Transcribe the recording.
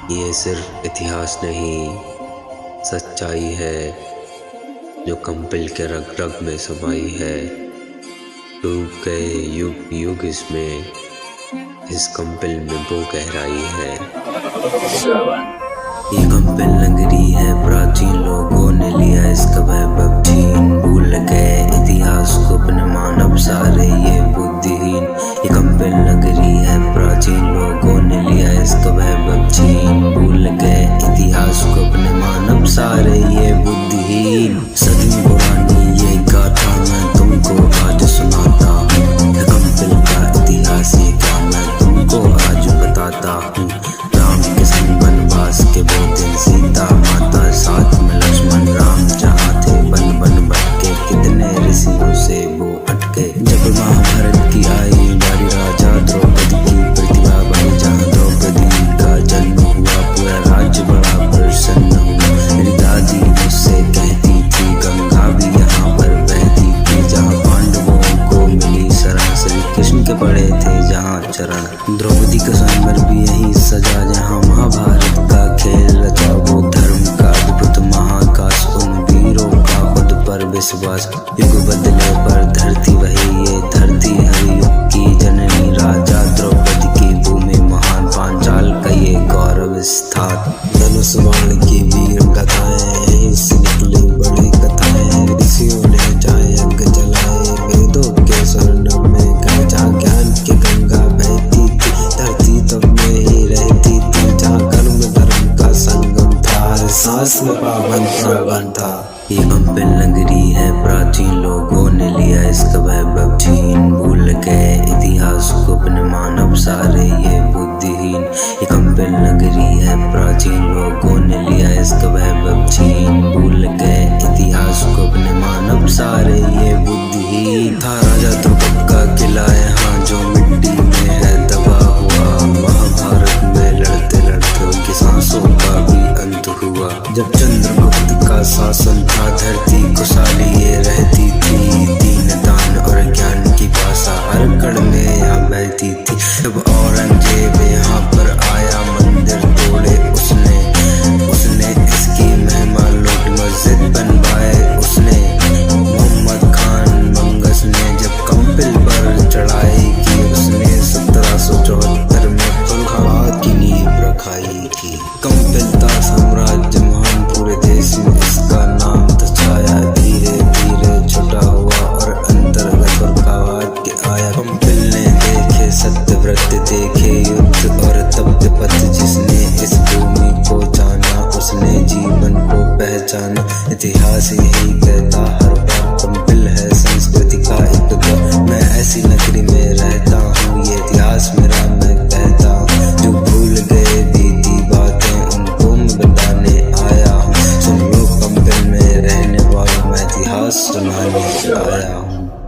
ये सिर्फ इतिहास नहीं, सच्चाई है जो कंपिल के रग रग में समाई है। डूब गए युग युग इसमें, इस कंपिल में वो गहराई है। ये कंपिल नगरी है प्राचीन, लोगों ने लिया इसका वैभव छीन। भूल गए इतिहास को अपने मानव सारे ये बुद्धिहीन। ये कंपिल नगरी है प्राचीन, लोगों ने लिया इसका वैभव छीन। भूल गए इतिहास को अपने मानव सारे ये बुद्धिहीन। सदी पुरानी ये गाथा मैं तुमको आज सुनाता हूँ। कंपिल का इतिहास ये क्या मैं तुमको आज बताता हूँ। राम के संग वनवास के वो दिन, सीता माता साथ में लक्ष्मण राम जहाँ थे। बन बन भटके कितने ऋषियों से वो अटके। जब महाभारत की आई बारी, राजा द्रौपदी की प्रतिभा बढ़ी। जहाँ द्रौपदी का जन्म हुआ पूरा राज्य बड़ा प्रसन्न हुआ। मेरी दादी मुझसे कहती थी गंगा भी यहाँ पर बहती थी। जहाँ पांडवों को मिली शरण, श्री कृष्ण के पड़े थे जहाँ चरण। द्रौपदी का स्वयंवर भी यही सजा जहाँ महाभारत का खेल रचा। वो धर्म का अद्भुत महाकाश, उन वीरों का खुद पर विश्वास। युग बदले पर धरती वही, ये धरती हरियुग की जननी। राजा द्रौपदी की भूमि महान, पांचाल का ये गौरव स्थान। धनुष बाण की वीर गाथाएं, यहीं से निकली बड़ी कथाएं। ऋषियों ने जहाँ यज्ञ चलाए, वेदों के स्वर्ण में गए। जहाँ ज्ञान की गंगा बहती थी, धरती तब में ही रहती थी। जहाँ कर्म धर्म का संगम था, हर सांस में पावन प्रबंध था। ये कंपिल नगरी है प्राचीन, लोगों ने लिया इसका वैभव छीन। भूल गए इतिहास को अपने मानव सारे ये बुद्धिहीन। ये कंपिल नगरी है प्राचीन, लोगों ने लिया इसका वैभव छीन। भूल गए इतिहास को अपने मानव सारे ये बुद्धिहीन। था राजा द्रुपद का किला यहाँ जो मिट्टी में है दबा हुआ। महाभारत में लड़ते लड़ते उनकी सांसों का भी अंत हुआ। जब चंद्रगुप्त का शासन था, धरती खुशहाली ये रहती थी। दीन दान और ज्ञान की भाषा हर कण में यहाँ बहती थी। जब औरंगजेब यहाँ पर आया, मंदिर तोड़े उसने। इसकी महिमा लूट मस्जिद बनवाए उसने। मोहम्मद खान मंगस ने जब कंपिल पर चढ़ाई की, उसने 1774 में फर्रुखाबाद की नींव रखाई थी। कंपिल था साम्राज्य महान, पूरे देश में इसका नाम था छाया। धीरे धीरे छोटा हुआ और अंतर्गत फर्रुखाबाद के आया। कंपिल ने देखे सत्यव्रत, देखे युद्ध और तप्त पथ। जिसने इस भूमि को जाना, उसने जीवन को पहचाना। इतिहास यही कहता हर बार, कंपिल है संस्कृति का एक द्वार। मैं ऐसी नगरी में रहता हूँ, ये इतिहास मेरा मैं कहता हूँ। जो भूल गए बीती बातें, उनको मैं बताने आया हूँ। सुन लो कंपिल में रहने वालों, मैं इतिहास सुनाने आया हूँ।